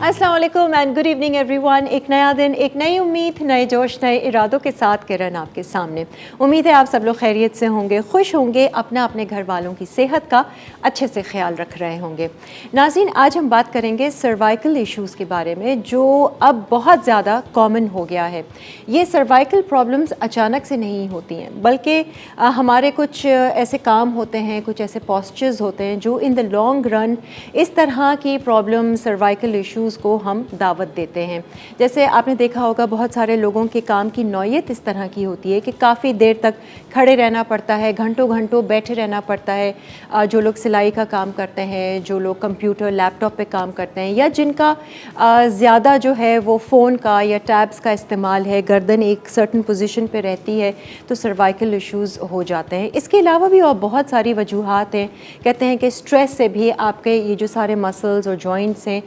अस्सलाम वालेकुम and good evening everyone. एक नया दिन, एक नई उम्मीद, नए जोश, नए इरादों के साथ किरण आपके सामने। उम्मीद है आप सब लोग खैरियत से होंगे, खुश होंगे, अपना अपने घर वालों की सेहत का अच्छे से ख्याल रख रहे होंगे। नाज़रीन, आज हम बात करेंगे सर्वाइकल इश्यूज़ के बारे में, जो अब बहुत ज़्यादा कॉमन हो गया है। ये सर्वाइकल प्रॉब्लम्स अचानक से नहीं होती हैं, बल्कि हमारे कुछ ऐसे काम होते हैं, कुछ ऐसे पॉस्चर्स होते हैं जो इन द लॉन्ग रन इस तरह की प्रॉब्लम सर्वाइकल इश्यूज़ को हम दावत देते हैं। जैसे आपने देखा होगा, बहुत सारे लोगों के काम की नौयत इस तरह की होती है कि काफ़ी देर तक खड़े रहना पड़ता है, घंटों घंटों बैठे रहना पड़ता है। जो लोग सिलाई का काम करते हैं, जो लोग कंप्यूटर लैपटॉप पे काम करते हैं, या जिनका ज़्यादा जो है वो फ़ोन का या टैब्स का इस्तेमाल है, गर्दन एक सर्टन पोजीशन पे रहती है, तो सर्वाइकल इश्यूज़ हो जाते हैं। इसके अलावा भी और बहुत सारी वजूहात हैं। कहते हैं कि स्ट्रेस से भी आपके ये जो सारे मसल्स और जॉइंट्स हैं,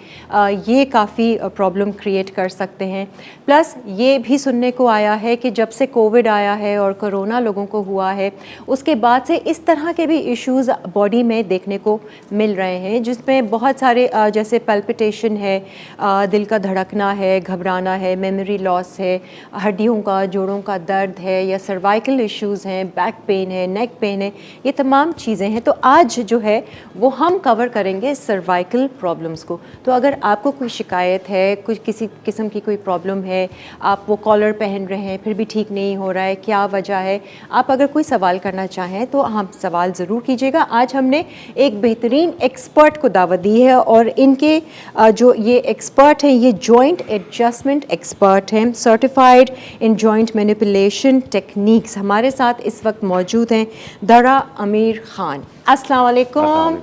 ये काफ़ी प्रॉब्लम क्रिएट कर सकते हैं। प्लस ये भी सुनने को आया है कि जब से कोविड आया है और कोरोना लोगों को हुआ है, उसके बाद से इस तरह के भी इश्यूज़ बॉडी में देखने को मिल रहे हैं, जिसमें बहुत सारे जैसे पल्पिटेशन है, दिल का धड़कना है, घबराना है, मेमोरी लॉस है, हड्डियों का, जोड़ों का दर्द है, या सर्वाइकल इश्यूज़ हैं, बैक पेन है, नेक पेन है, ये तमाम चीज़ें हैं। तो आज जो है वो हम कवर करेंगे सर्वाइकल प्रॉब्लम्स को। तो अगर आपको कोई शिकायत है, कुछ किसी किस्म की कोई प्रॉब्लम है, आप वो कॉलर पहन रहे हैं फिर भी ठीक नहीं हो रहा है, क्या वजह है, आप अगर कोई सवाल करना चाहें तो हम सवाल ज़रूर कीजिएगा। आज हमने एक बेहतरीन एक्सपर्ट को दावत दी है, और इनके जो ये एक्सपर्ट हैं, ये जॉइंट एडजस्टमेंट एक्सपर्ट हैं, certified in joint manipulation techniques. हमारे साथ इस वक्त मौजूद हैं दरा अमीर खान। अस्सलाम वालेकुम,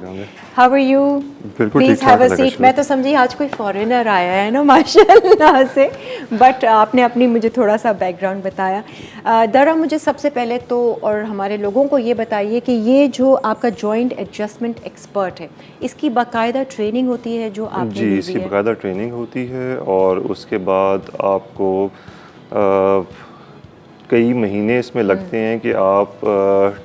how are you? Please have a seat. मैं तो समझी आज कोई फॉरेनर आया है ना, माशाल्लाह से, बट आपने अपनी मुझे थोड़ा सा बैकग्राउंड बताया। दरा, मुझे सबसे पहले तो और हमारे लोगों को ये बताइए कि ये जो आपका जॉइंट एडजस्टमेंट एक्सपर्ट है, इसकी बाकायदा ट्रेनिंग होती है जो आपने जी, इसकी बाकायदा ट्रेनिंग होती है, और उसके बाद आपको कई महीने इसमें लगते हैं कि आप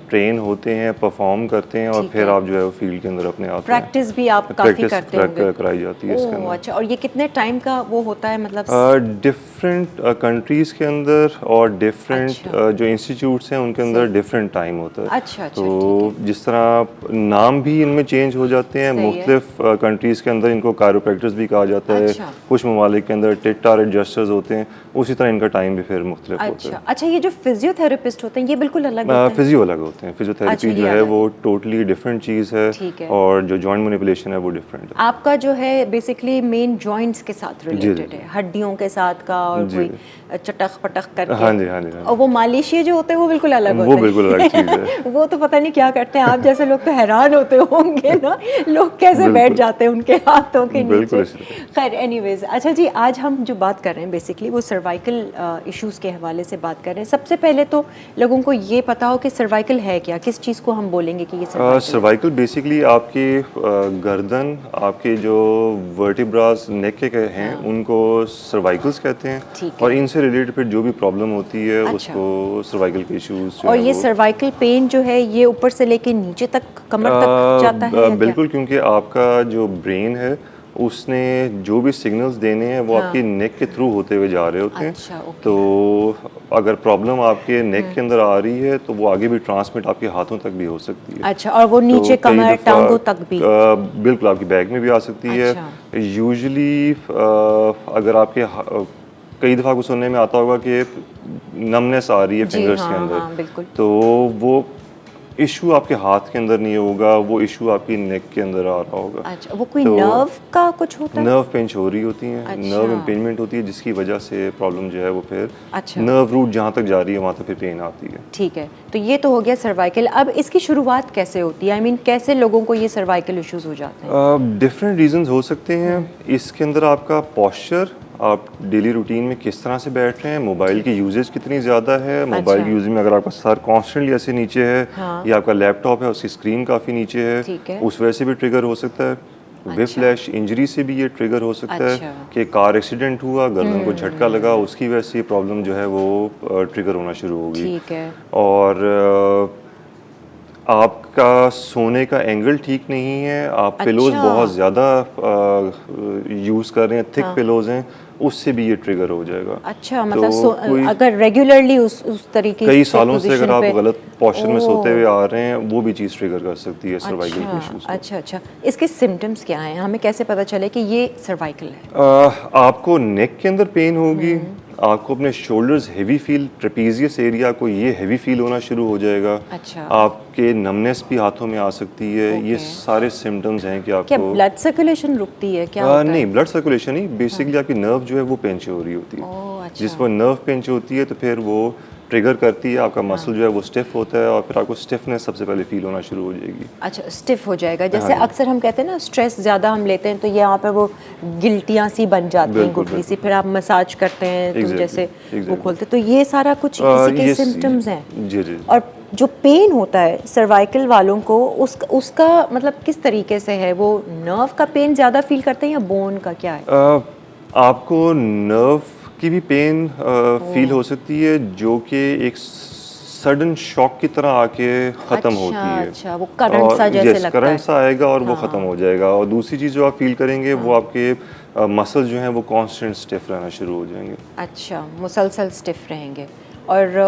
ट्रेन होते हैं, परफॉर्म करते हैं, और फिर आप जो है वो फील्ड के अंदर अपने आप प्रैक्टिस भी आप काफ़ी करते होंगे। कराई जाती है इसके अंदर। अच्छा, और ये कितने टाइम का वो होता है, मतलब? डिफरेंट कंट्रीज़ के अंदर और डिफरेंट अच्छा। जो इंस्टीट्यूट्स हैं उनके अंदर डिफरेंट टाइम होता है। अच्छा, तो जिस तरह नाम भी इनमें चेंज हो जाते हैं, मुख्तलिफ कंट्रीज़ के अंदर इनको कायरोप्रैक्टर्स भी कहा जाता है। कुछ ममालिक के अंदर टिटार एडजस्टर्स होते हैं, उसी तरह इनका टाइम भी फिर मुख्तलिफ होता है। अच्छा, ये जो फिजियोथेरेपिस्ट होते हैं ये बिल्कुल अलग होते हैं? फिजियो अलग होते हैं। फिजियोथेरेपी जो है वो टोटली डिफरेंट चीज़ है, और जो जॉइंट मैनिपुलेशन है वो डिफरेंट है। आपका जो है बेसिकली मेन जॉइंट्स के साथ रिलेटेड है, हड्डियों के साथ का, और कोई चटक पटक करके। हाँ जी, हाँ जी। और वो मालिशिया जो होते हैं वो बिल्कुल अलग होते हैं। वो बिल्कुल अलग चीज़ है। वो तो पता नहीं क्या करते हैं। आप जैसे लोग तो हैरान होते होंगे ना, लोग कैसे बैठ जाते हैं उनके हाथों के नीचे। खैर, एनीवेज, अच्छा जी, आज हम जो बात कर रहे हैं बेसिकली वो सर्वाइकल इश्यूज़ के हवाले से बात कर रहे हैं। सबसे पहले तो लोगों को ये पता हो कि सर्वाइकल है क्या, किस चीज़ को हम बोलेंगे कि ये सर्वाइकल बेसिकली आपके गर्दन, आपके जो वर्टिब्रास नेक के हैं उनको सर्वाइकल्स कहते हैं, और इनसे रिलेटेड फिर जो भी प्रॉब्लम होती है उसको सर्वाइकल के इश्यूज। और ये सर्वाइकल पेन जो है ये ऊपर से लेके नीचे तक, कमर तक जाता है? बिल्कुल, क्योंकि आपका जो ब्रेन है उसने जो भी सिग्नल्स देने हैं वो आपकी नेक के थ्रू होते हुए जा रहे होते हैं। अच्छा, तो अगर प्रॉब्लम आपके नेक के अंदर आ रही है तो वो आगे भी ट्रांसमिट आपके हाथों तक भी हो सकती है। अच्छा, और वो नीचे तो कमर, टांगों तक भी? बिल्कुल, आपकी बैक में भी आ सकती है। यूजुअली अगर आपके कई दफ़ा को सुनने में आता होगा कि नमनेस आ रही है फिंगर्स के अंदर, तो वो इशू आपके हाथ के अंदर नहीं होगा, वो इशू आपकी नेक के अंदर आ रहा होगा। अच्छा, वो कोई नर्व का कुछ होता है? नर्व पिंच हो रही होती है, नर्व इम्पेनमेंट होती है, जिसकी वजह से प्रॉब्लम जो है वो फिर नर्व रूट जहाँ तक जा रही है वहाँ तक फिर पेन आती है। ठीक है, तो ये तो हो गया सर्वाइकल। अब इसकी शुरुआत कैसे होती है? आई मीन कैसे लोगों को ये सर्वाइकल इश्यूज हो जाते हैं? डिफरेंट रीजंस हो सकते हैं। इसके अंदर आपका पोस्चर, आप डेली रूटीन में किस तरह से बैठ रहे हैं, मोबाइल की यूजेज कितनी ज़्यादा है। मोबाइल की यूजेज में अगर आपका सर कॉन्स्टेंटली ऐसे नीचे है, या आपका लैपटॉप है उसकी स्क्रीन काफ़ी नीचे है, उस वजह से भी ट्रिगर हो सकता है। विप्लैश इंजरी से भी ये ट्रिगर हो सकता है कि कार एक्सीडेंट हुआ, गर्दन को झटका लगा, उसकी वजह से प्रॉब्लम जो है वो ट्रिगर होना शुरू होगी। और आपका सोने का एंगल ठीक नहीं है, आप पिलोज अच्छा। बहुत ज़्यादा यूज़ कर रहे हैं, थिक पिलोज हैं, उससे भी ये ट्रिगर हो जाएगा। अच्छा, तो मतलब कोई अगर रेगुलरली उस तरीके कई से सालों से अगर पोजीशन आप पे। गलत पोस्चर में सोते हुए ओह, आ रहे हैं, वो भी चीज़ ट्रिगर कर सकती है सर्वाइकल के इश्यूज को। अच्छा अच्छा। इसके सिम्टम्स क्या हैं, हमें कैसे पता चले कि ये सर्वाइकल है? आपको नेक के अंदर पेन होगी, आपको अपने shoulders heavy feel, trapezius area को ये हेवी फील होना शुरू हो जाएगा। अच्छा। आपके नमनेस भी हाथों में आ सकती है। ये ओके। सारे सिम्टम्स हैं कि क्या आपको ब्लड सर्कुलेशन रुकती है, क्या होता नहीं, है? ब्लड सर्कुलेशन नहीं, बेसिकली आपकी नर्व जो है वो पेंच हो रही होती है। ओह, अच्छा। जिस पर नर्व पेंच होती है तो फिर वो ट्रिगर करती है, आपका मसल जो है वो स्टिफ होता है और फिर आपको स्टिफनेस सबसे पहले फील होना शुरू हो जाएगी। अच्छा, स्टिफ हो जाएगा। जैसे हाँ जी। अक्सर हम कहते हैं ना, स्ट्रेस ज़्यादा हम लेते हैं तो ये यहाँ पर वो गिल्टियाँ सी बन जाती हैं, बिल्कुल, गुठली सी, बिल्कुल। फिर आप मसाज करते हैं तो एग्जैक्टली, जैसे वो एग्जैक्टली। खोलते, तो ये सारा कुछ इसी के ये सिम्टम्स हैं। जी जी। और जो पेन होता है सर्वाइकल वालों को, उसका मतलब किस तरीके से है? वो नर्व का पेन ज़्यादा फील करते हैं या बोन का, क्या है? आपको नर्व की भी पेन फील हो सकती है, जो कि एक सडन शॉक की तरह आके ख़त्म अच्छा होती है। अच्छा, वो करंट सा जैसे यस, लगता करंट है। सा आएगा और वो ख़त्म हो जाएगा। और दूसरी चीज़ जो आप फील करेंगे वो आपके मसल जो हैं वो कांस्टेंट स्टिफ रहना शुरू हो जाएंगे। अच्छा, मुसलसल स्टिफ रहेंगे। और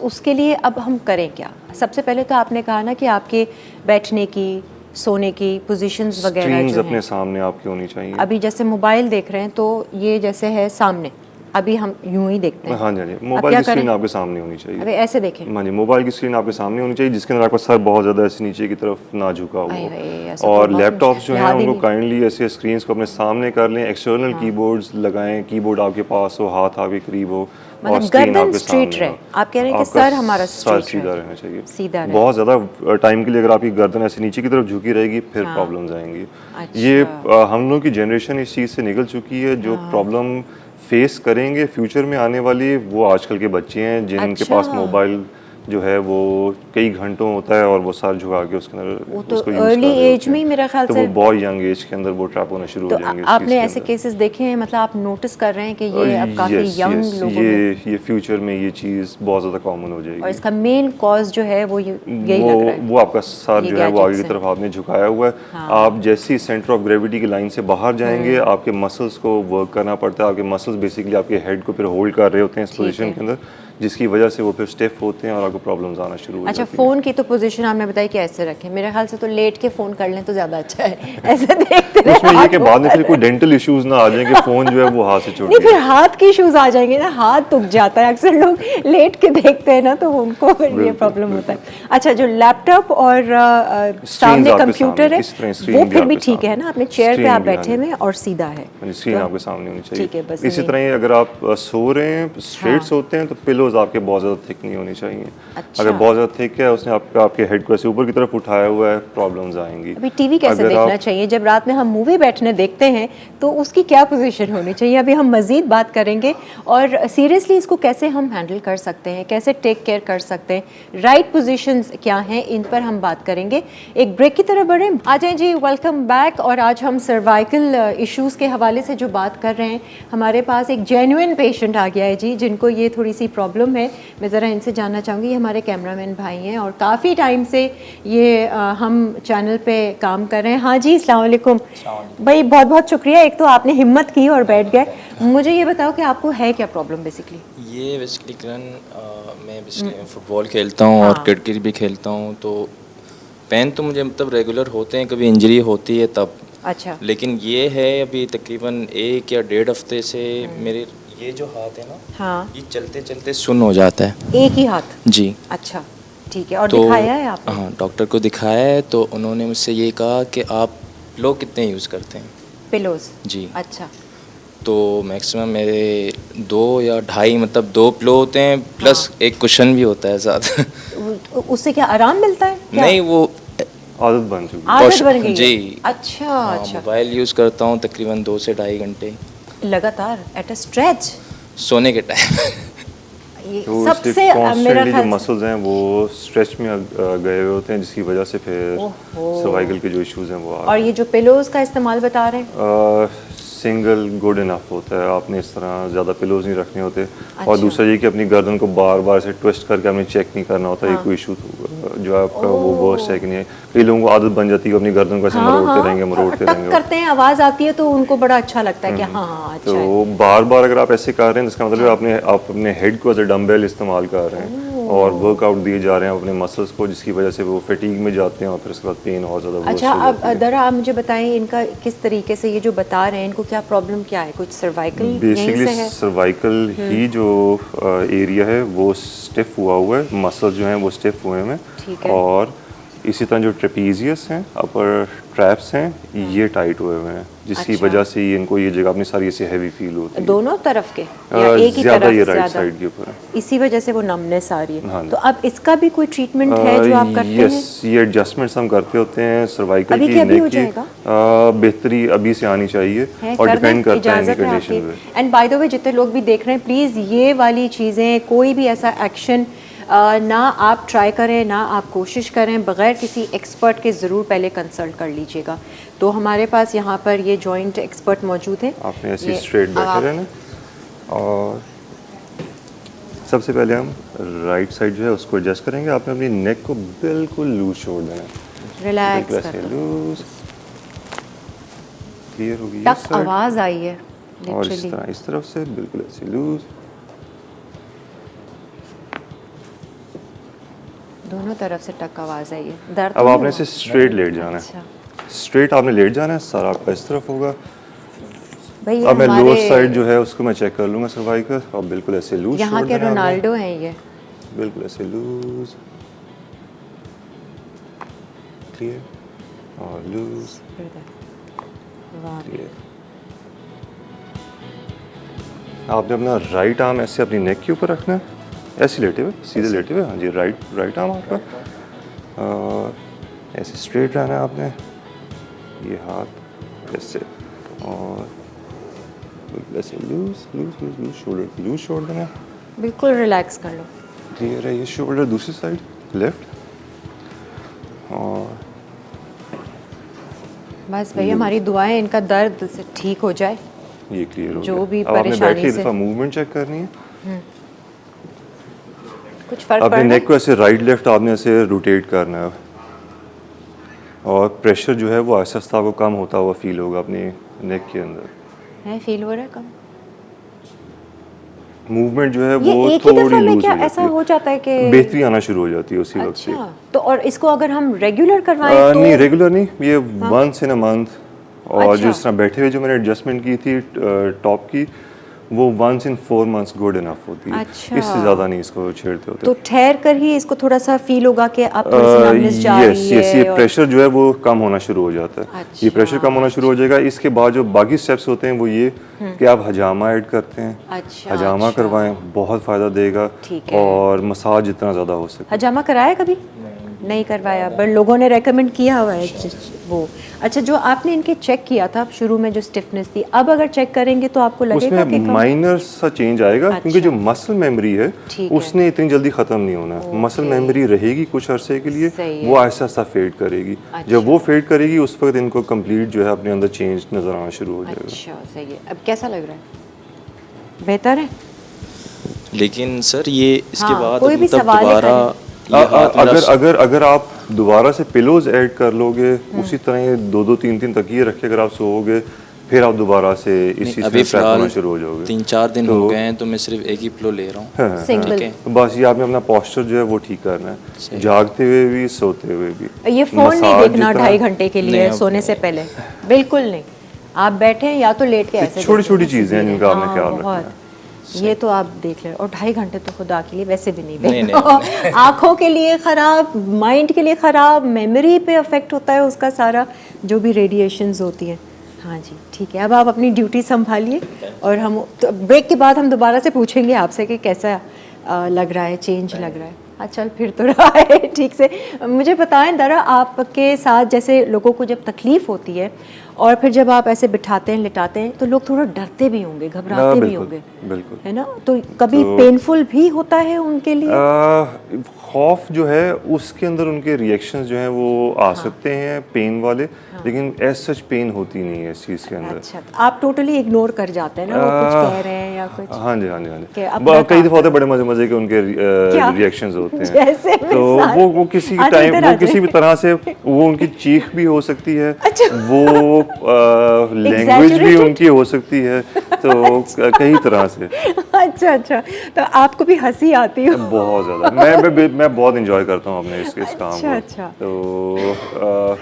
उसके लिए अब हम करें क्या? सबसे पहले तो आपने कहा ना कि आपके बैठने की, सोने की पोजीशंस वगैरह स्क्रीन्स जो अपने हैं, सामने आपकी होनी चाहिए। अभी जैसे मोबाइल देख रहे हैं तो ये जैसे है सामने, अभी हम यूं ही देखते हैं। हाँ जी, हाँ जी, अब मोबाइल क्या की स्क्रीन करें? आपके सामने होनी चाहिए। अभी ऐसे देखें। हाँ जी, मोबाइल की स्क्रीन आपके सामने होनी चाहिए, जिसके अंदर आपका सर बहुत ज़्यादा ऐसे नीचे की तरफ ना झुका हुआ आए हो। हाय, ऐसा तो और बहुत लैपटॉप्स जो मुश्किल, हैं याद ही उनको नहीं। काइंडली ऐसे स्क्रीन्स को अपने सामने कर लें, एक्सटर्नल हाँ। कीबोर्ड्स लगाएं, कीबोर्ड आपके पास हो, हाथ आपके करीब हो और मतलब स्क्रीन गर्दन आपके स्ट्रेट सामने रहे। हो। आप कह रहे हैं कि आपका सर हमारा सर स्ट्रेट सीधा रहे, रहना चाहिए। सीधा रहे। बहुत ज़्यादा टाइम के लिए अगर आपकी गर्दन ऐसे नीचे की तरफ झुकी रहेगी फिर हाँ। प्रॉब्लम्स आएंगी। ये अच्छा। हम लोग की जनरेशन इस चीज़ से निकल चुकी है। जो हाँ। प्रॉब्लम फेस करेंगे फ्यूचर में आने वाली, वो आजकल के बच्चे हैं जिनके अच्छा, पास मोबाइल जो है वो कई घंटों होता है और वो सर झुका के उसके वो अंदर तो उसको यूज़ अर्ली कर रहे एज होते में ही मेरा हैं। ख्याल तो से। वो बहुत यंग एज के अंदर वो ट्रैप होना शुरू तो हो जाएंगे इस चीज़ आपने के ऐसे अंदर। केसेस देखे हैं, मतलब आप नोटिस कर रहे हैं कि ये अब काफ़ी यस यंग यस, लोगों में, ये फ्यूचर में ये चीज़ बहुत ज़्यादा कॉमन हो और जाएगी। इसका मेन कॉज जो है वो यही वो लग रहा है, वो आपका सर ये जो है वो आगे की गैजेट्स हैं। तरफ आपने झुकाया हुआ है। हाँ। आप जैसे ही सेंटर ऑफ ग्रेविटी की लाइन से बाहर जाएंगे, आपके मसल्स को वर्क करना पड़ता है। आपके मसल्स बेसिकली आपके हेड को फिर होल्ड कर रहे होते हैं इस ठीक पोजीशन है। के अंदर, जिसकी वजह से वो फिर स्टिफ होते हैं और आपको प्रॉब्लम्स आना शुरू हो अच्छा, जाती हैं। फ़ोन की तो पोजीशन आपने बताई कि ऐसे रखें, मेरे ख्याल से तो लेट के फ़ोन कर लें तो ज़्यादा अच्छा है। ऐसे देखते रहे उसमें ये हाथ कि बाद में फिर ऊपर। कोई डेंटल इश्यूज ना आ जाए कि फ़ोन जो है वो हाथ से छूट नहीं, फिर गया। हाथ के इश्यूज आ जाएंगे ना, हाथ दुख जाता है। अक्सर लोग लेट के देखते हैं ना तो उनको फिर ये बिल्कुल, प्रॉब्लम होता है। अच्छा, जो लैपटॉप और स्क्रीन्स सामने आपके कंप्यूटर सामने, है, इसी तरह वो स्क्रीन भी फिर भी आपके ठीक है सामने। ना? अपने चेयर पे स्क्रीन आप भी, हाँ बैठे जी। हुए हैं और सीधा है, हाँ जी, स्क्रीन तो आपके सामने होनी चाहिए। ठीक है, बस इसी नहीं। तरह ही अगर आप सो रहे हैं, स्ट्रेट हाँ। सोते हैं, तो पिलोज आपके बहुत ज़्यादा थिक नहीं होनी चाहिए। अच्छा। अगर बहुत ज़्यादा थिक है, उसने आपके हेड को ऐसे ऊपर की तरफ उठाया हुआ है, प्रॉब्लम्स आएंगी। अभी टीवी कैसे अगर देखना आप चाहिए? जब रात में हम मूवी बैठने देखते हैं तो उसकी क्या पोजीशन होनी चाहिए? अभी हम मज़ीद बात करेंगे और सीरियसली इसको कैसे हम हैंडल कर सकते हैं, कैसे टेक केयर कर सकते हैं, राइट पोजीशंस क्या हैं, इन पर हम बात करेंगे। एक ब्रेक की तरफ बढ़ें। आ जाएं जी, वेलकम बैक। और आज हम सर्वाइकल इश्यूज़ के हवाले से जो बात कर रहे हैं, हमारे पास एक जेन्युइन पेशेंट आ गया है जी, जिनको ये थोड़ी सी प्रॉब्लम है। मैं ज़रा इनसे जानना चाहूँगी। ये हमारे कैमरामैन भाई हैं और काफ़ी टाइम से ये हम चैनल पे काम कर रहे हैं। हाँ जी, अस्सलाम वालेकुम भाई, बहुत बहुत शुक्रिया, एक तो आपने हिम्मत की और बैठ गए। मुझे ये बताओ कि आपको है क्या प्रॉब्लम बेसिकली? ये बेसिकली किरण, मैं बेसिकली फुटबॉल खेलता हूँ और हाँ। क्रिकेट भी खेलता हूँ, तो पेन तो मुझे मतलब रेगुलर होते हैं, कभी इंजरी होती है तब। अच्छा। लेकिन ये है अभी तकरीबन 1 या 1.5 हफ्ते से मेरे ये जो हाथ है ना, हाँ, ये चलते चलते सुन्न हो जाता है। एक ही हाथ? जी। अच्छा, ठीक है। और तो दिखाया है आपने? हाँ, डॉक्टर को दिखाया है, तो उन्होंने मुझसे ये कहा कि आप पिलो कितने यूज़ करते हैं। पिलोज? जी। अच्छा। तो मैक्सिमम मेरे 2 या 2.5, मतलब 2 पिलो होते हैं प्लस एक कुशन भी होता है साथ। उससे क्या आराम मिलता है क्या? नहीं, वो आदत बन चुकी है। आदत बन गई है? जी। अच्छा हाँ, अच्छा। मोबाइल यूज़ करता हूँ तकरीबन 2 से 2.5 घंटे लगातार एट अ स्ट्रेच? सोने के टाइम। ये तो सबसे इसलिए मेरा कॉन्स्टेंटली जो ख्याल से मसल्स हैं वो स्ट्रेच में गए हुए होते हैं, जिसकी वजह से फिर ओहो। सर्वाइकल के जो इश्यूज हैं वो आ और ये जो पिलोज का इस्तेमाल बता रहे हैं? सिंगल गुड इनफ होता है, आपने इस तरह ज़्यादा पिलोज नहीं रखने होते। और दूसरा ये कि अपनी गर्दन को बार बार से ट्विस्ट करके आपने चेक नहीं करना होता, ये कोई इशू जो है आपका वो वर्स्ट है कि नहीं है। कई लोगों को आदत बन जाती है अपनी गर्दन को ऐसे मरोड़ते रहेंगे करते हैं, आवाज़ आती है तो उनको बड़ा अच्छा लगता है कि हाँ अच्छा है। तो बार बार अगर आप ऐसे कर रहे हैं इसका मतलब है आप अपने हेड को एज ए डम्बेल इस्तेमाल कर रहे हैं और वर्कआउट दिए जा रहे हैं अपने मसल्स को, जिसकी वजह से वो फटीग में जाते हैं और फिर उसके बाद पेन और ज़्यादा। अच्छा, अब दरा आप मुझे बताएं इनका किस तरीके से, ये जो बता रहे हैं इनको क्या प्रॉब्लम क्या है, कुछ सर्वाइकल बेसिकली सर्वाइकल ही जो एरिया है वो स्टिफ हुआ है, मसल जो हैं वो स्टिफ हुए हैं, और इसी तरह जो ट्रेपीजियस हैं, अपर ट्रैप्स हैं, ये टाइट हुए हैं, जिसकी वजह से इनको ये जगह अपनी सारी ऐसे हैवी फील होती है। दोनों तरफ के या एक ही ज़्यादा तरफ? ये राइट साइड के ऊपर है, इसी वजह से वो नमनेस आ रही है। तो अब इसका भी कोई ट्रीटमेंट है जो आप करते हैं? यस, ये एडजस्टमेंट्स हम करते होते हैं सर्वाइकल की, अभी नेक हो की। जाएगा? बेहतरी अभी से आनी चाहिए और डिपेंड करता है कंडीशन पे। एंड बाय द वे जितने लोग भी देख रहे हैं, प्लीज़ ये वाली चीज़ें, कोई भी ऐसा एक्शन ना आप ट्राई करें, ना आप कोशिश करें बग़ैर किसी एक्सपर्ट के, ज़रूर पहले कंसल्ट कर लीजिएगा। तो हमारे पास यहाँ पर ये जॉइंट एक्सपर्ट मौजूद हैं। आपने ऐसे स्ट्रेट बैठे रहना, और सबसे पहले हम राइट साइड जो है उसको एडजस्ट करेंगे। आपने अपनी नेक को बिल्कुल लूज छोड़ देना है, रिलैक्स कर लूज, क्लियर होगी तक आवाज़ आई है और इस तरफ से बिल्कुल ऐसे लूज, दोनों तरफ से टक आवाज़ आई है। दर्द अब आपने से स्ट्रेट लेट जाना है। अच्छा। स्ट्रेट आपने लेट जाना है, सर आपका इस तरफ होगा। भाई अब मैं लोअर साइड जो है उसको मैं चेक कर लूँगा सर्वाइकल, और बिल्कुल ऐसे लूज, यहाँ के रोनाल्डो हैं ये, बिल्कुल ऐसे लूज, क्लियर और लूज, क्लियर। आपने अपना राइट आर्म ऐसे अपनी नेक के ऊपर रखना है, ऐसे लेटे हुए, सीधे लेटे हुए। हाँ जी, राइट आर्म आपका, और ऐसे स्ट्रेट रहना है आपने, ये हाथ ऐसे, और बिल्कुल ऐसे loose loose loose loose, shoulder loose छोड़ देना है, बिल्कुल रिलैक्स कर लो। क्लियर है। ये शोल्डर दूसरी साइड लेफ्ट, और बस भाई हमारी दुआएं इनका दर्द से ठीक हो जाए, ये क्लियर हो जो गया। भी अब आपने बैठ के परेशानी से दफ़ा मूवमेंट चेक करनी है। कुछ फर्क अपने पड़ नेक को ऐसे राइट लेफ्ट आपने ऐसे रोटेट करना है, और प्रेशर जो है वो आहिस्ता आहिस्ता आपको कम होता हुआ फील होगा अपने नेक के अंदर। है, फील हो रहा है कम? मूवमेंट जो है ये वो एक ही थोड़ी दफा में लूज क्या हो जाती ऐसा है, हो जाता है कि बेहतरी आना शुरू हो जाती है उसी वक्त से। अच्छा, तो और इसको अगर हम रेगुलर करवाएं तो? नहीं, रेगुलर नहीं, ये वंस इन अ मंथ। और अच्छा। जो इस तरह बैठे हुए जो मैंने एडजस्टमेंट की थी टॉप की, वो once in 4 months good enough होती है। अच्छा। इससे ज़्यादा नहीं इसको छेड़ते होते। तो ठहर कर ही इसको थोड़ा सा फील होगा कि अब थोड़ी सी numbness जा रही है। ये प्रेशर जो है वो कम होना शुरू हो जाता है। अच्छा। ये प्रेशर कम होना शुरू हो जाएगा। इसके बाद जो बाकी स्टेप्स होते हैं वो ये कि आप हजामा ऐड करते हैं। अच्छा, हजामा अच्छा। करवाएं, बहुत फ़ायदा देगा। ठीक है। और मसाज जितना ज़्यादा हो सके। हजामा कराया कभी? नहीं करवाया, बट लोगों ने रेकमेंड किया हुआ है वो। अच्छा, जो आपने इनके चेक किया था शुरू में जो स्टिफनेस थी, अब अगर चेक करेंगे तो आपको लगेगा कि उसमें माइनर सा चेंज आएगा। अच्छा। क्योंकि जो मसल मेमोरी है ठीक है। उसने इतनी जल्दी ख़त्म नहीं होना। मसल मेमोरी रहेगी कुछ अरसे के लिए, सही वो है। आहिस्ता आहिस्ता फेड करेगी। अच्छा। जब वो फेड करेगी उस वक्त इनको कंप्लीट जो है अपने अंदर चेंज नज़र आना शुरू हो जाएगा। अच्छा, सही है। अब कैसा लग रहा है? बेहतर है? लेकिन सर ये इसके हाँ, बाद कोई भी मतलब सवाल है दोबारा करें। ये हाथ मेरा अगर आप दोबारा से पिलोज ऐड कर लोगे, उसी तरह ये 2-2 3-3 तकिए रख के अगर आप सोओगे, फिर आप दोबारा से इस चीज़ अभी में ट्रैक होना फिलहाल शुरू हो जाओगे। 3-4 दिन हो गए हैं तो मैं सिर्फ एक ही पिलो ले रहा हूँ। सिंगल। ठीक है। तो बस ये आपने अपना पोस्चर जो है वो ठीक करना है, जागते हुए भी, सोते हुए भी। ये फ़ोन नहीं मसाज देखना जितना- 2.5 घंटे के लिए नहीं, अब सोने से पहले, बिल्कुल नहीं। आप बैठे हैं या तो लेट के ऐसे छोटी-छोटी देखिए, चीज़ें हैं जिनका आपने हाँ, ख्याल रखना बहुत। है। ये तो आप देख लें। और 2.5 घंटे तो खुदा के लिए वैसे भी नहीं नहीं, बैठना। आँखों के लिए ख़राब, माइंड के लिए ख़राब, मेमोरी पे अफेक्ट होता है उसका सारा, जो भी रेडिएशंस होती हैं। हाँ जी, ठीक है। अब आप अपनी ड्यूटी संभालिए, और हम तो ब्रेक के बाद हम दोबारा से पूछेंगे आपसे कि कैसा लग रहा है, चेंज लग रहा है। हाँ, चल फिर तो रहा है ठीक से। मुझे बताएं दरा, आपके साथ जैसे लोगों को जब तकलीफ़ होती है और फिर जब आप ऐसे बिठाते हैं लिटाते हैं तो लोग थोड़ा डरते भी होंगे, घबराते भी बिल्कुल, होंगे, बिल्कुल। है ना? तो कभी पेनफुल भी होता है उनके लिए? खौफ जो है उसके अंदर उनके रिएक्शंस जो हैं वो आ सकते हैं पेन वाले, लेकिन एज सच पेन होती नहीं है इस चीज़ के अंदर। अच्छा, तो आप टोटली इग्नोर कर जाते हैं ना, वो कुछ कह रहे हैं या कुछ? हाँ जी, हाँ जी, हाँ कि जी। अपना कई दफ़ा होते हैं बड़े मज़े मज़े के उनके क्या? रिएक्शंस होते हैं। जैसे तो मिसाल? वो किसी आ टाइम जाइए, आ वो किसी भी जाइए। तरह से वो उनकी चीख भी हो सकती है, अच्छा। वो लैंग्वेज भी Exaggerated? उनकी हो सकती है, तो कई तरह से। अच्छा, अच्छा, तो आपको भी हंसी आती हो? बहुत ज़्यादा मैं बहुत इंजॉय करता हूँ अपने इस काम अच्छा, को। अच्छा। तो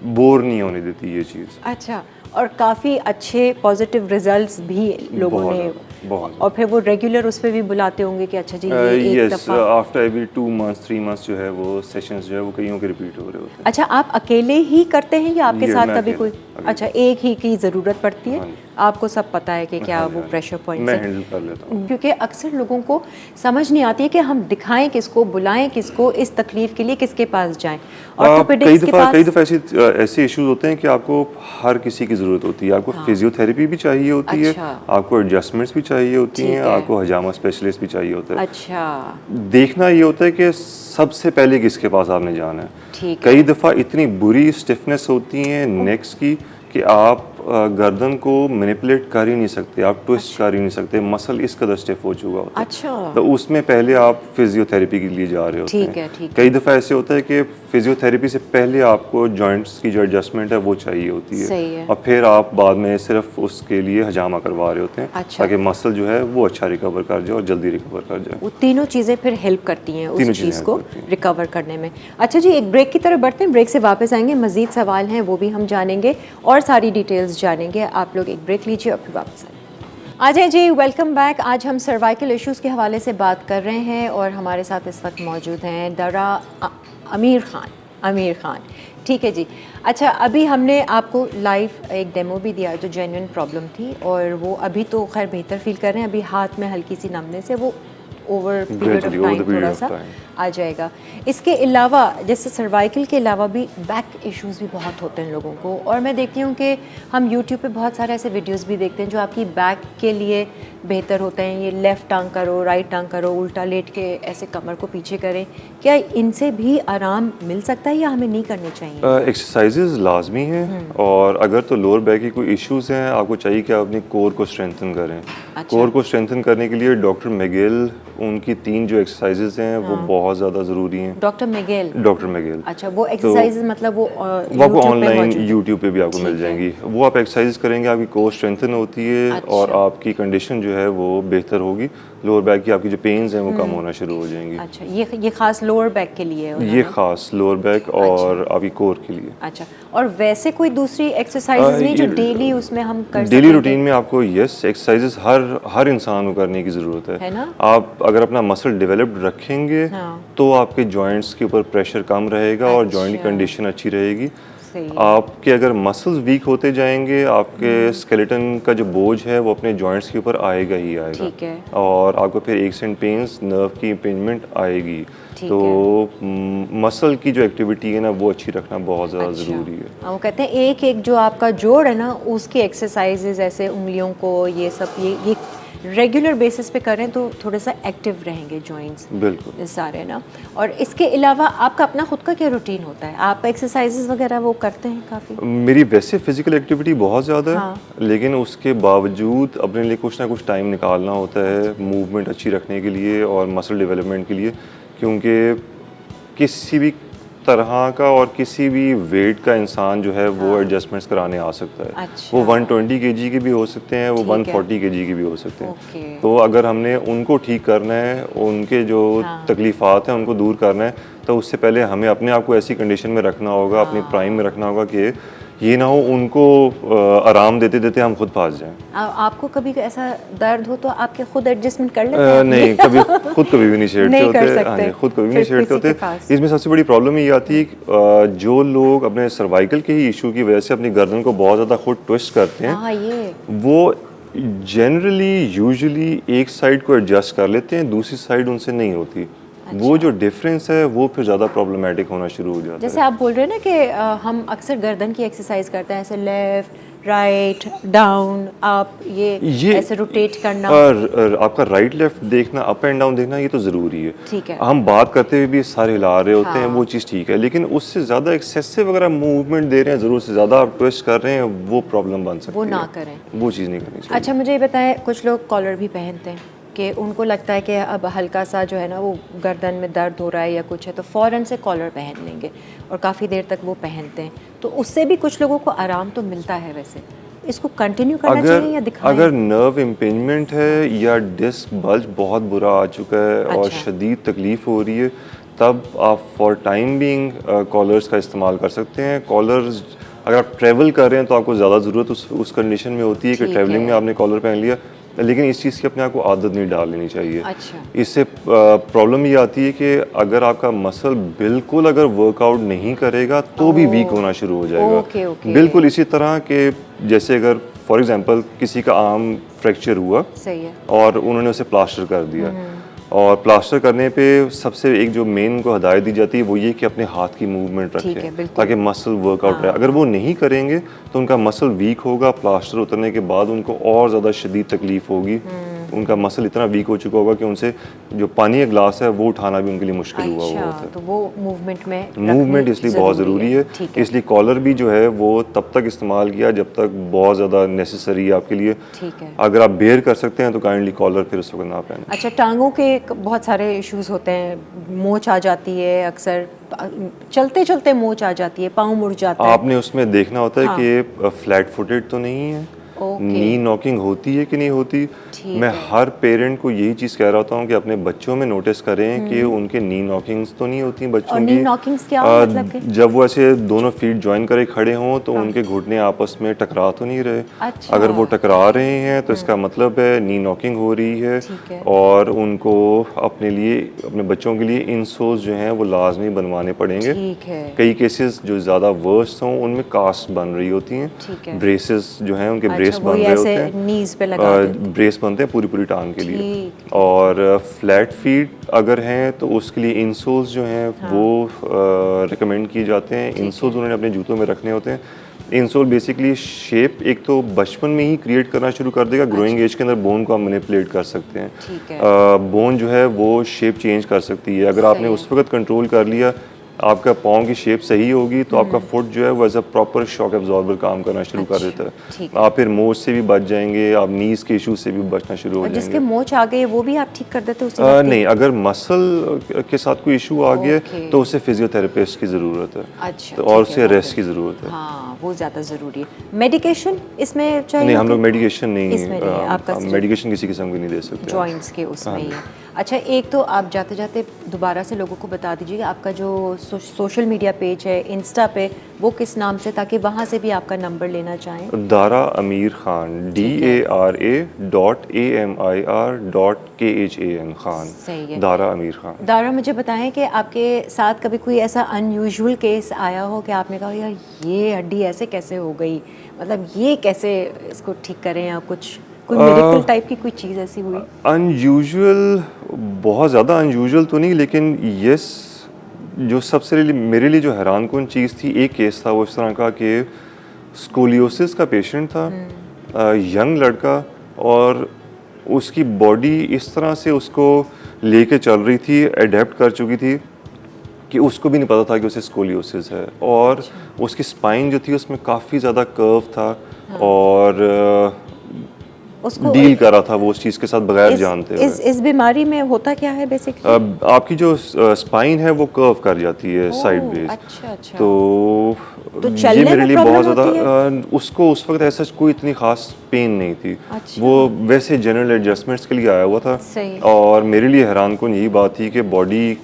बोर नहीं होने देती ये चीज़। अच्छा, और काफ़ी अच्छे पॉजिटिव रिजल्ट्स भी लोगों बहुत ने, ज़्यादा, बहुत और फिर वो रेगुलर उस पे भी बुलाते होंगे कि अच्छा जी ये एक यस, दफ़ा। आफ्टर एवरी 2 मंथ्स 3 मंथ्स जो है वो सेशंस जो है वो कईयों के रिपीट हो रहे होते हैं। अच्छा, आप अकेले ही करते हैं या आपके ये साथ मैं कभी कोई? अकेले। अच्छा, एक ही की ज़रूरत पड़ती है, हाँ जी। आपको सब पता है कि क्या हाँ जी, वो हाँ जी। प्रेशर पॉइंट्स मैं हैं? हैंडल कर लेता हूँ। क्योंकि अक्सर लोगों को समझ नहीं आती है कि हम दिखाएं किसको, बुलाएं किसको, इस तकलीफ के लिए किसके पास जाएं। ऑर्थोपेडिक्स के कई पास। दफ़ा ऐसे इश्यूज होते हैं कि आपको हर किसी की ज़रूरत होती है। आपको फिजियोथेरेपी भी चाहिए होती है, अच्छा। आपको एडजस्टमेंट्स भी चाहिए होती ठीक हैं, है। आपको हजामा स्पेशलिस्ट भी चाहिए होता है। अच्छा, देखना ये होता है कि सबसे पहले किसके पास आपने जाना है। ठीक है। कई दफ़ा इतनी बुरी स्टिफनेस होती है नेक्स की कि आप गर्दन को मैनिपुलेट कर ही नहीं सकते, आप ट्विस्ट कर ही नहीं सकते, मसल इस कदर स्टिफ हो चुका होता है। अच्छा। तो उसमें पहले आप फिजियोथेरेपी के लिए जा रहे होते ठीक हैं। है, ठीक कई दफ़ा ऐसे होता है कि फिजियोथेरेपी से पहले आपको जॉइंट्स की जो एडजस्टमेंट है वो चाहिए होती है, सही है। और फिर आप बाद में सिर्फ उसके लिए हजामा करवा रहे होते हैं, अच्छा। ताकि मसल जो है वो अच्छा रिकवर कर जाए और जल्दी रिकवर कर जाए। वो तीनों चीज़ें फिर हेल्प करती हैं उस तीनों चीज़ें चीज़ help को करती हैं। रिकवर करने में। अच्छा जी, एक ब्रेक की तरफ बढ़ते हैं, ब्रेक से वापस आएंगे, मज़ीद सवाल हैं वो भी हम जानेंगे और सारी डिटेल्स जानेंगे। आप लोग एक ब्रेक लीजिए और फिर वापस आएंगे। आ जाए जी, वेलकम बैक। आज हम सर्वाइकल इश्यूज़ के हवाले से बात कर रहे हैं और हमारे साथ इस वक्त मौजूद हैं दरा अमीर ख़ान। ठीक है जी। अच्छा, अभी हमने आपको लाइव एक डेमो भी दिया जो जेन्युइन प्रॉब्लम थी, और वो अभी तो खैर बेहतर फील कर रहे हैं। अभी हाथ में हल्की सी नमनेस है, वो over period of Gradually, over time the period थोड़ा of सा time. आ जाएगा। इसके अलावा जैसे सर्वाइकल के अलावा भी बैक इश्यूज़ भी बहुत होते हैं लोगों को, और मैं देखती हूँ कि हम यूट्यूब पे बहुत सारे ऐसे वीडियोस भी देखते हैं जो आपकी बैक के लिए बेहतर होते हैं। ये लेफ़्ट टांग करो, राइट टांग करो, उल्टा लेट के ऐसे कमर को पीछे करें। क्या इनसे भी आराम मिल सकता है या हमें नहीं करने चाहिए? एक्सरसाइजेज लाजमी हैं, और अगर तो लोअर बैक की कोई इश्यूज़ हैं, आपको चाहिए कि आप अपनी कोर को स्ट्रेंथन करें। अच्छा। कोर को स्ट्रेंथन करने के लिए डॉक्टर मैगेल, उनकी 3 जो एक्सरसाइजेज हैं वो बहुत ज़्यादा ज़रूरी हैं। डॉक्टर मैगेल। डॉक्टर मैगेल। अच्छा, वो एक्सरसाइजेज मतलब वो वो आपको YouTube पे ऑनलाइन मौजूद है? यूट्यूब पे भी आपको मिल ठीक है। जाएंगी। वो आप एक्सरसाइज करेंगे, आपकी कोर स्ट्रेंथन होती है, अच्छा। और आपकी कंडीशन जो है वो बेहतर होगी। लोअर बैक की आपकी जो पेन्स हैं वो कम होना शुरू हो जाएंगी। अच्छा, ये खास लोअर बैक के लिए है ये उन्होंने? खास लोअर बैक और आपकी कोर के लिए। अच्छा, और वैसे कोई दूसरी एक्सरसाइजेज नहीं जो ये डेली उसमें हम कर डेली सकें? रूटीन में आपको एक्सरसाइजेस हर इंसान को करने की ज़रूरत है ना? आप अगर अपना मसल डेवलप्ड रखेंगे हाँ। तो आपके जॉइंट्स के ऊपर प्रेशर कम रहेगा और जॉइंट की अच्छा। कंडीशन अच्छी रहेगी। सही है। आपके अगर मसल्स वीक होते जाएंगे, आपके स्केलेटन का जो बोझ है वो अपने जॉइंट्स के ऊपर आएगा ही आएगा। ठीक है। और आपको फिर एक्स एंड पेन्स, नर्व की इम्पिंजमेंट आएगी। ठीक तो मसल की जो एक्टिविटी है ना वो अच्छी रखना बहुत ज़्यादा अच्छा। ज़रूरी है। वो कहते हैं एक एक जो आपका जोड़ है ना उसकी एक्सरसाइजेज, ऐसे उंगलियों को ये सब ये रेगुलर बेसिस पे करें तो थोड़ा सा एक्टिव रहेंगे जॉइंट्स बिल्कुल। सारे ना। और इसके अलावा आपका अपना खुद का क्या रूटीन होता है? आप एक्सरसाइजेज वगैरह वो करते हैं काफ़ी? मेरी वैसे फिजिकल एक्टिविटी बहुत ज़्यादा है, हाँ। लेकिन उसके बावजूद अपने लिए कुछ ना कुछ टाइम निकालना होता है मूवमेंट अच्छी रखने के लिए और मसल डेवलपमेंट के लिए, क्योंकि किसी भी तरह का और किसी भी वेट का इंसान जो है वो एडजस्टमेंट्स कराने आ सकता है। अच्छा। वो 120 kg के भी हो सकते हैं, वो ठीक है। 140 kg के भी हो सकते ओके। हैं। तो अगर हमने उनको ठीक करना है, उनके जो तकलीफ़ात हैं उनको दूर करना है, तो उससे पहले हमें अपने आप को ऐसी कंडीशन में रखना होगा, अपनी प्राइम में रखना होगा कि ये ना हो उनको आराम देते देते हम खुद फंस जाएं। आपको कभी ऐसा दर्द हो तो आपके खुद एडजस्टमेंट कर लेते हैं? नहीं, खुद कभी भी नहीं छेड़ते नहीं होते। कर हाँ सकते। जी, खुद कभी भी फिर नहीं छेड़ते किसी के होते। पास। इसमें सबसे बड़ी प्रॉब्लम ये आती है कि जो लोग अपने सर्वाइकल के ही इशू की वजह से अपनी गर्दन को बहुत ज़्यादा खुद ट्विस्ट करते हैं, हाँ, ये वो जनरली यूजुअली एक साइड को एडजस्ट कर लेते हैं, दूसरी साइड उनसे नहीं होती। वो जो डिफरेंस है वो फिर ज़्यादा प्रॉब्लमेटिक होना शुरू हो जाता जैसे है। आप बोल रहे हैं ना कि हम अक्सर गर्दन की एक्सरसाइज करते हैं, ऐसे लेफ्ट राइट डाउन अप, ये ऐसे रोटेट करना। आपका राइट लेफ्ट देखना, अप एंड डाउन देखना, ये तो ज़रूरी है। ठीक है। हम बात करते हुए भी सारे हिला रहे होते हैं, हाँ। वो चीज़ ठीक है, लेकिन उससे ज़्यादा एक्सेसिव अगर आप मूवमेंट दे रहे हैं, ज़रूर से ज़्यादा आप ट्विस्ट कर रहे हैं, वो प्रॉब्लम बन सकती है। वो ना करें। वो चीज़ नहीं करनी चाहिए। अच्छा मुझे ये बताएं, कुछ लोग कॉलर भी पहनते हैं कि उनको लगता है कि अब हल्का सा जो है ना वो गर्दन में दर्द हो रहा है या कुछ है तो फ़ौरन से कॉलर पहन लेंगे और काफ़ी देर तक वो पहनते हैं, तो उससे भी कुछ लोगों को आराम तो मिलता है। वैसे इसको कंटिन्यू करना चाहिए या दिखाएं? अगर नर्व इम्पेंजमेंट है या डिस्क बल्ज बहुत बुरा आ चुका है और अच्छा। शदीद तकलीफ़ हो रही है, तब आप फॉर टाइम बीइंग कॉलर्स का इस्तेमाल कर सकते हैं। कॉलर्स अगर आप ट्रैवल कर रहे हैं तो आपको ज़्यादा ज़रूरत उस कंडीशन में होती है कि ठीक ट्रैवलिंग है। में आपने कॉलर पहन लिया, लेकिन इस चीज़ की अपने आप को आदत नहीं डाल लेनी चाहिए। अच्छा। इससे प्रॉब्लम ये आती है कि अगर आपका मसल बिल्कुल अगर वर्कआउट नहीं करेगा तो भी वीक होना शुरू हो जाएगा। Okay, okay. बिल्कुल इसी तरह के जैसे अगर फॉर एग्जांपल किसी का आर्म फ्रैक्चर हुआ सही है। और उन्होंने उसे प्लास्टर कर दिया, और प्लास्टर करने पे सबसे एक जो मेन को हदायत दी जाती है वो ये कि अपने हाथ की मूवमेंट ठीक है, रखें बिल्कुल। ताकि मसल वर्कआउट रहे। अगर वो नहीं करेंगे तो उनका मसल वीक होगा, प्लास्टर उतरने के बाद उनको और ज़्यादा शदीद तकलीफ होगी। उनका मसल इतना वीक हो चुका होगा कि उनसे जो पानी का ग्लास है वो उठाना भी उनके लिए मुश्किल हुआ अच्छा, होता है। तो वो मूवमेंट में मूवमेंट रखनी इसलिए बहुत ज़रूरी है, ठीक है। इसलिए कॉलर भी जो है वो तब तक इस्तेमाल किया जब तक बहुत ज़्यादा नेसेसरी है आपके लिए। ठीक है। अगर आप बेयर कर सकते हैं तो काइंडली कॉलर फिर उस वक्त ना पहनें। अच्छा, टांगों के बहुत सारे इश्यूज होते हैं, मोच आ जाती है अक्सर, चलते चलते मोच आ जाती है, पाँव मुड़ जाता है। आपने उसमें देखना होता है हाँ। कि फ्लैट फुटेड तो नहीं है, ओके। नी नॉकिंग होती है कि नहीं होती। ठीक मैं है। हर पेरेंट को यही चीज़ कह रहा होता हूँ कि अपने बच्चों में नोटिस करें कि उनके नी नॉकिंग्स तो नहीं होती बच्चों और की। नी नॉकिंग्स क्या मतलब कि? जब वो ऐसे दोनों फीट ज्वाइन करे खड़े हों तो उनके घुटने आपस में टकरा तो नहीं रहे। अच्छा। अगर वो टकरा रहे हैं तो इसका मतलब है नी नॉकिंग हो रही है। ठीक है। और उनको अपने लिए, अपने बच्चों के लिए इंसोल्स जो हैं वो लाजमी बनवाने पड़ेंगे। ठीक है। कई केसेस जो ज़्यादा वर्स्ट हों उनमें कास्ट बन रही होती हैं। ठीक है। ब्रेसेस जो हैं उनके ब्रेस अच्छा, बन वही रहे ऐसे होते हैं, नीज पे लगा देते ब्रेस बनते हैं पूरी पूरी टांग के लिए। ठीक। और फ्लैट फीट अगर हैं तो उसके लिए इंसोल्स जो हैं वो रिकमेंड किए जाते हैं। इंसोल्स उन्होंने अपने जूतों में रखने होते हैं। इंसोल बेसिकली शेप एक तो बचपन में ही क्रिएट करना शुरू कर देगा, ग्रोइंग एज के अंदर बोन को आप मैनिपुलेट कर सकते हैं। ठीक है। बोन जो है वो शेप चेंज कर सकती है। अगर आपने उस वक्त कंट्रोल कर लिया, आपका पाँव की शेप सही होगी तो आपका फुट जो है वो as a proper shock absorber काम करना शुरू कर देता ठीक है। आप फिर मोच से भी बच जाएंगे, आप नीज के इशू से भी बचना शुरू हो और जिसके जाएंगे। मोच आ गए वो भी आप ठीक कर देते उसे? नहीं, अगर मसल के साथ कोई इशू आ गया ओके। तो उसे फिजियोथेरेपिस्ट की ज़रूरत है। अच्छा, तो और ठीक है, उसे वो रेस्ट फिर- की ज़रूरत है। हाँ, वो ज़्यादा ज़रूरी है। मेडिकेशन इसमें चाहिए? नहीं, हम लोग मेडिकेशन इसमें नहीं है, आपका सिर्फ मेडिकेशन किसी किस्म की नहीं दे सकते। जॉइंट्स के उसमें ही है। अच्छा, एक तो आप जाते जाते दोबारा से लोगों को बता दीजिए आपका जो सोशल मीडिया पेज है इंस्टा पे, वो किस नाम से, ताकि वहाँ से भी आपका नंबर लेना चाहें। दारा अमीर खान, DARA.AMIR.KHAN खान, सही है। दारा अमीर खान। दारा, मुझे बताएं कि आपके साथ कभी कोई ऐसा अनयूजुअल केस आया हो कि आपने कहा यार ये हड्डी ऐसे कैसे हो गई, मतलब ये कैसे इसको ठीक करें, या कुछ कोई मिरेकल टाइप की कोई चीज़ ऐसी हुई? अनयूजुअल, बहुत ज़्यादा अनयूजुअल तो नहीं, लेकिन यस, जो सबसे मेरे लिए जो हैरानकुन चीज़ थी, एक केस था वो इस तरह का कि स्कोलियोसिस का पेशेंट था, यंग लड़का, और उसकी बॉडी इस तरह से उसको लेके चल रही थी, अडेप्ट कर चुकी थी कि उसको भी नहीं पता था कि उसे स्कोलियोसिस है। और उसकी स्पाइन जो थी उसमें काफ़ी ज़्यादा कर्व था, और उसको डील कर रहा था वो उस चीज़ के साथ बगैर जानते हुए। इस बीमारी में होता क्या है बेसिकली? आपकी जो स्पाइन है वो कर्व कर जाती है साइडवेज। अच्छा अच्छा। तो चलने ये मेरे में लिए प्रॉब्लम बहुत होती ज़्यादा, उसको उस वक्त ऐसा कोई इतनी खास पेन नहीं थी। अच्छा। वो वैसे जनरल एडजस्टमेंट्स के लिए आया हुआ था। सही। और मेरे लिए हैरानकुन यही बात थी कि बॉडी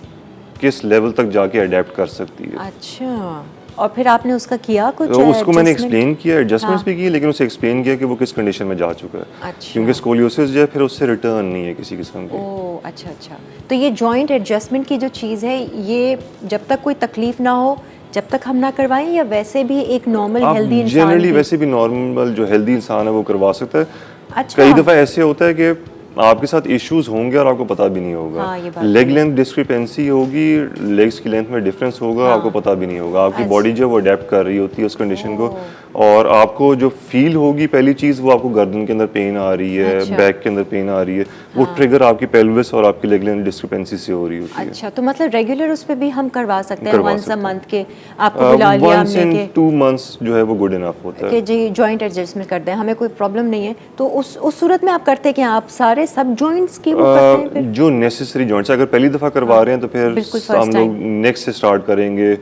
किस लेवल तक जाके अडेप्ट कर सकती है। अच्छा, और फिर आपने उसका किया कुछ? तो उसको मैंने adjustment? एक्सप्लेन किया, एडजस्टमेंट्स भी किए, लेकिन उसे एक्सप्लेन किया कि वो किस कंडीशन में जा चुका है। अच्छा। क्योंकि स्कोलियोसिस जो है फिर उससे रिटर्न नहीं है किसी किस्म की। ओह, अच्छा अच्छा। तो ये जॉइंट एडजस्टमेंट की जो चीज़ है, ये जब तक कोई तकलीफ ना हो जब तक हम ना करवाएं, या वैसे भी एक नॉर्मल आप हेल्दी इंसान जनरली भी? वैसे भी नॉर्मल जो हेल्दी इंसान है वो करवा सकता है। अच्छा। कई दफ़ा ऐसे होता है कि आपके साथ इश्यूज होंगे और आपको पता भी नहीं होगा। हाँ, ये बात लेग लेंथ डिस्क्रिपेंसी होगी, लेग्स की लेंथ में डिफरेंस होगा, आपको पता भी नहीं होगा। आपकी बॉडी जो है वो अडेप्ट कर रही होती है उस कंडीशन को, और आपको जो फील होगी पहली चीज वो आपको गर्दन के अंदर पेन आ रही है, बैक के अंदर पेन आ रही है, वो ट्रिगर आपकी पेल्विस और आपकी लेग लेंथ डिस्क्रिपेंसी से हो रही होती है। अच्छा, तो मतलब रेगुलर उस पे भी हम करवा सकते हैं, वंस अ मंथ के आपको बुला लिया once हमने in के 2 months जो है वो गुड इनफ होता है कि जी जॉइंट एडजस्टमेंट कर दें, हमें कोई प्रॉब्लम नहीं है, तो उस सूरत में आप करते क्या, आप सारे सब जॉइंट्स की वो करते हैं फिर? जो नेसेसरी जॉइंट्स, अगर पहली दफा करवा रहे हैं तो फिर बिल्कुल हम first लोग नेक से स्टार्ट करेंगे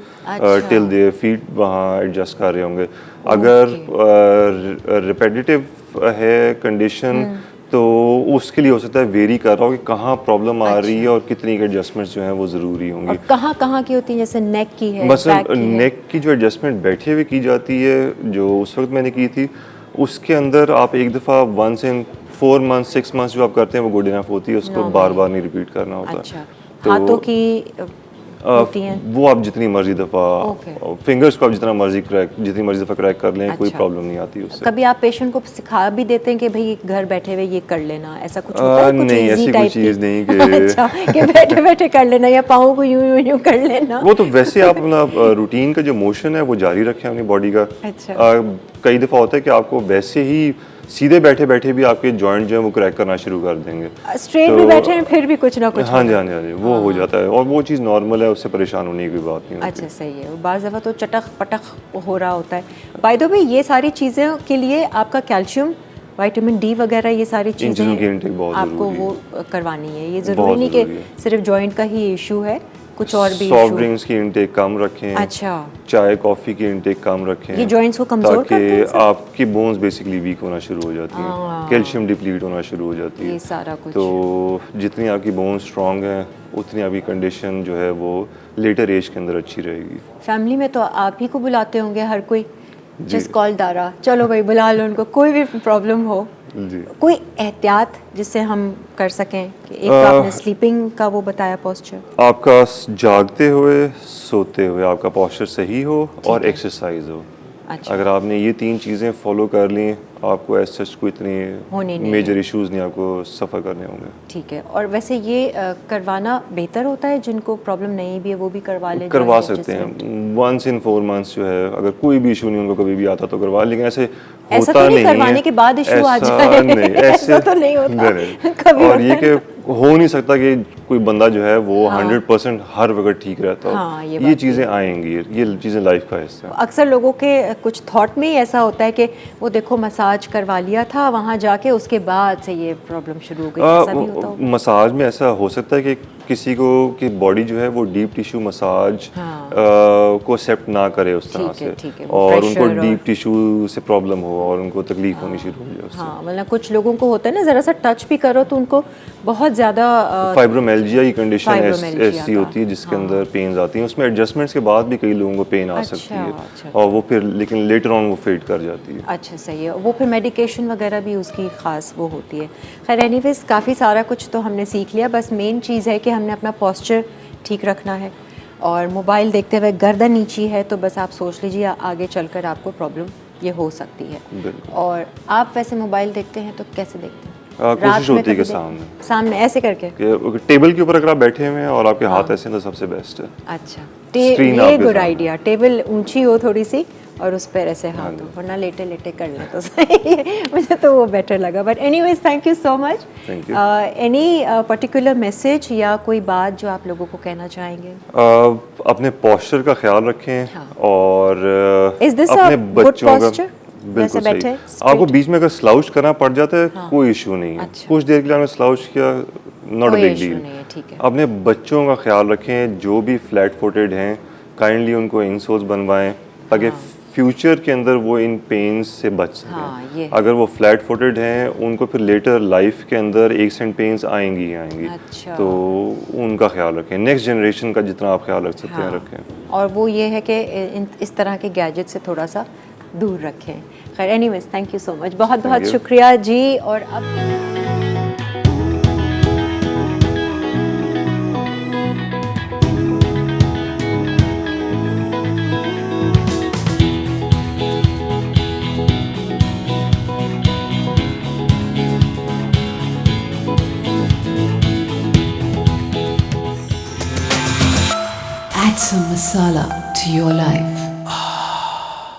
टिल दे फीट वहाँ एडजस्ट कर रहे होंगे। अगर रिपेटिटिव है कंडीशन तो उसके लिए हो सकता है वेरी कर रहा हो कि कहाँ प्रॉब्लम आ रही है और कितनी के एडजस्टमेंट्स जो हैं वो ज़रूरी होंगी। और कहाँ कहाँ की होती है, जैसे नेक की है, बस बैक की है? नेक की जो एडजस्टमेंट बैठे हुए की जाती है, जो उस वक्त मैंने की थी, उसके अंदर आप एक दफ़ा 1 in 4 months 6 months जो आप करते हैं वो गुड इनफ होती है, उसको बार बार नहीं रिपीट करना होता। अच्छा, तो हाथों की होती हैं? वो आप जितनी मर्जी दफ़ा फिंगर्स को आप जितनी मर्जी दफ़ा क्रैक कर लें, कोई प्रॉब्लम नहीं आती उससे। कभी आप पेशेंट को सिखा भी देते हैं कि भाई घर बैठे हुए ये कर लेना, ऐसा कुछ होता है? कुछ नहीं, easy ऐसी कोई type की? चीज़ नहीं कि अच्छा, कि बैठे बैठे कर लेना या पाँव को यूं यूं यूं कर लेना। वो तो वैसे आप अपना रूटीन का जो मोशन है वो जारी रखें अपनी बॉडी का। अच्छा। कई दफ़ा होता है कि आपको वैसे ही सीधे बैठे बैठे भी आपके जॉइंट जो है वो क्रैक करना शुरू कर देंगे। स्ट्रेट भी बैठे हैं फिर भी कुछ ना कुछ हाँ जी, हाँ जी, हाँ जी, वो हो जाता है और वो चीज़ नॉर्मल है, उससे परेशान होने की कोई बात नहीं होती। अच्छा, सही है। बाज़ दफ़ा तो चटक पटक हो रहा होता है। बाय द वे ये सारी चीज़ें के लिए आपका कैल्शियम, विटामिन डी वगैरह ये सारी इन चीज़ों की चीज़ें इंटेक बहुत आपको ज़रूरी वो करवानी है। ये बहुत ज़रूरी नहीं ज़रूरी कि सिर्फ जॉइंट का ही इशू है, कुछ और भी सॉफ्ट इशू। ड्रिंक्स की इंटेक कम रखें, अच्छा, चाय कॉफ़ी की इंटेक कम रखें, ये जॉइंट्स को कमज़ोर करते हैं ताकि आपकी बोन्स बेसिकली वीक होना शुरू हो जाती हैं, कैल्शियम डिप्लीट होना शुरू हो जाती है। ये सारा कुछ। तो जितनी आपकी बोन्स स्ट्रांग हैं उतनी आपकी कंडीशन जो है वो लेटर एज के अंदर अच्छी रहेगी। फैमिली में तो आप ही को बुलाते होंगे हर कोई, जस्ट कॉल दारा, चलो भाई बुला लो उनको, कोई भी प्रॉब्लम हो। जी, कोई एहतियात जिससे हम कर सकें कि एक तो आपने स्लीपिंग का वो बताया पोस्चर, आपका जागते हुए सोते हुए आपका पोस्चर सही हो और एक्सरसाइज हो। अच्छा, अगर आपने ये 3 चीज़ें फॉलो कर ली, आपको ऐसे कोई होनी इतनी नहीं मेजर इश्यूज नहीं आपको सफ़र करने होंगे। ठीक है। और वैसे ये करवाना बेहतर होता है, जिनको प्रॉब्लम नहीं भी है वो भी करवा लें? करवा joint सकते adjustment? हैं 1 in 4 months जो है, अगर कोई भी इशू नहीं उनको कभी भी आता तो करवा, लेकिन ऐसे ऐसा होता तो नहीं नहीं है करवाने के बाद issue आ ऐसा जाए। नहीं, ऐसा तो नहीं होता नहीं। कभी और ये होता कि हो नहीं सकता कि कोई बंदा जो है वो 100% हर वक्त ठीक रहता हो। हाँ, ये ये बात चीज़ें आएंगी, ये चीज़ें लाइफ का हिस्सा है। अक्सर लोगों के कुछ थॉट में ही ऐसा होता है कि वो देखो मसाज करवा लिया था वहाँ जाके, उसके बाद से ये प्रॉब्लम शुरू हो गई, ऐसा भी होता होगा? मसाज में ऐसा हो सकता है कि किसी को की बॉडी जो है वो डीप टिश्यू मसाज को एक्सेप्ट ना करे उस तरह ठीक है, से, ठीक है, वो और उनको pressure डीप टिश्यू से प्रॉब्लम हो और उनको तकलीफ होनी शुरू हो जाए उससे। हाँ, मतलब कुछ लोगों को होता है ना, ज़रा सा टच भी करो तो उनको बहुत ज़्यादा फाइब्रोमेल्जिया की कंडीशन फाइब्रोमेल्जिया ऐसी का, होती है जिसके अंदर पेन्स आती हैं, उसमें एडजस्टमेंट्स के बाद भी कई लोगों को पेन आ सकती है, अच्छा। और वो फिर लेकिन लेटर ऑन वो फेड कर जाती है। अच्छा, सही है। वो फिर मेडिकेशन वगैरह भी उसकी ख़ास वो होती है। खैर एनीवेज काफ़ी सारा कुछ तो हमने सीख लिया, बस मेन चीज़ है कि हमने अपना पोस्चर ठीक रखना है, और मोबाइल देखते हुए गर्दन नीची है तो बस आप सोच लीजिए आगे चलकर आपको प्रॉब्लम ये हो सकती है। बिल्कुल। और आप वैसे मोबाइल देखते हैं तो कैसे देखते हैं? कोशिश होती है कि सामने ऐसे करके? टेबल के ऊपर अगर आप बैठे हुए हैं और आपके हाथ ऐसे हैं तो सबसे बेस्ट है। अच्छा, Screen ये आपके गुड सामने। आइडिया। टेबल ऊंची हो थोड़ी सी और उस पर ऐसे हाथ हो, वरना लेटे लेटे कर ले तो सही है। मुझे तो वो बेटर लगा। But anyways thank you so much. Thank you. Any particular message या कोई बात जो आप लोगों को कहना चाहेंगे? अपने पोस्चर का ख्याल रखें, हाँ। और Is this अपने a good बच्चों का posture? बिल्कुल वैसे सही। बैठे, आपको straight? बीच में अगर स्लाउच करना पड़ जाता है कोई इशू नहीं है, अच्छा। कुछ देर के लिए आपने स्लाउच किया, नॉट अ कोई बिग issue डील। नहीं है, ठीक है। अपने बच्चों का ख्याल रखें, जो भी फ्लैट फुटेड हैं काइंडली उनको इंसोल्स बनवाएं ताकि फ्यूचर के अंदर वो इन पेन्स से बच सकें। हाँ, ये है। अगर वो फ्लैट फुटेड हैं उनको फिर लेटर लाइफ के अंदर एक्स एंड पेन्स आएंगी ही आएंगी। अच्छा। तो उनका ख्याल रखें, नेक्स्ट जनरेशन का जितना आप ख्याल रख सकते हैं रखें। और वो ये है कि इस तरह के गैजेट से थोड़ा सा दूर रखें। खैर anyways thank you so much, बहुत बहुत you. शुक्रिया जी। और अब Add some masala to your life.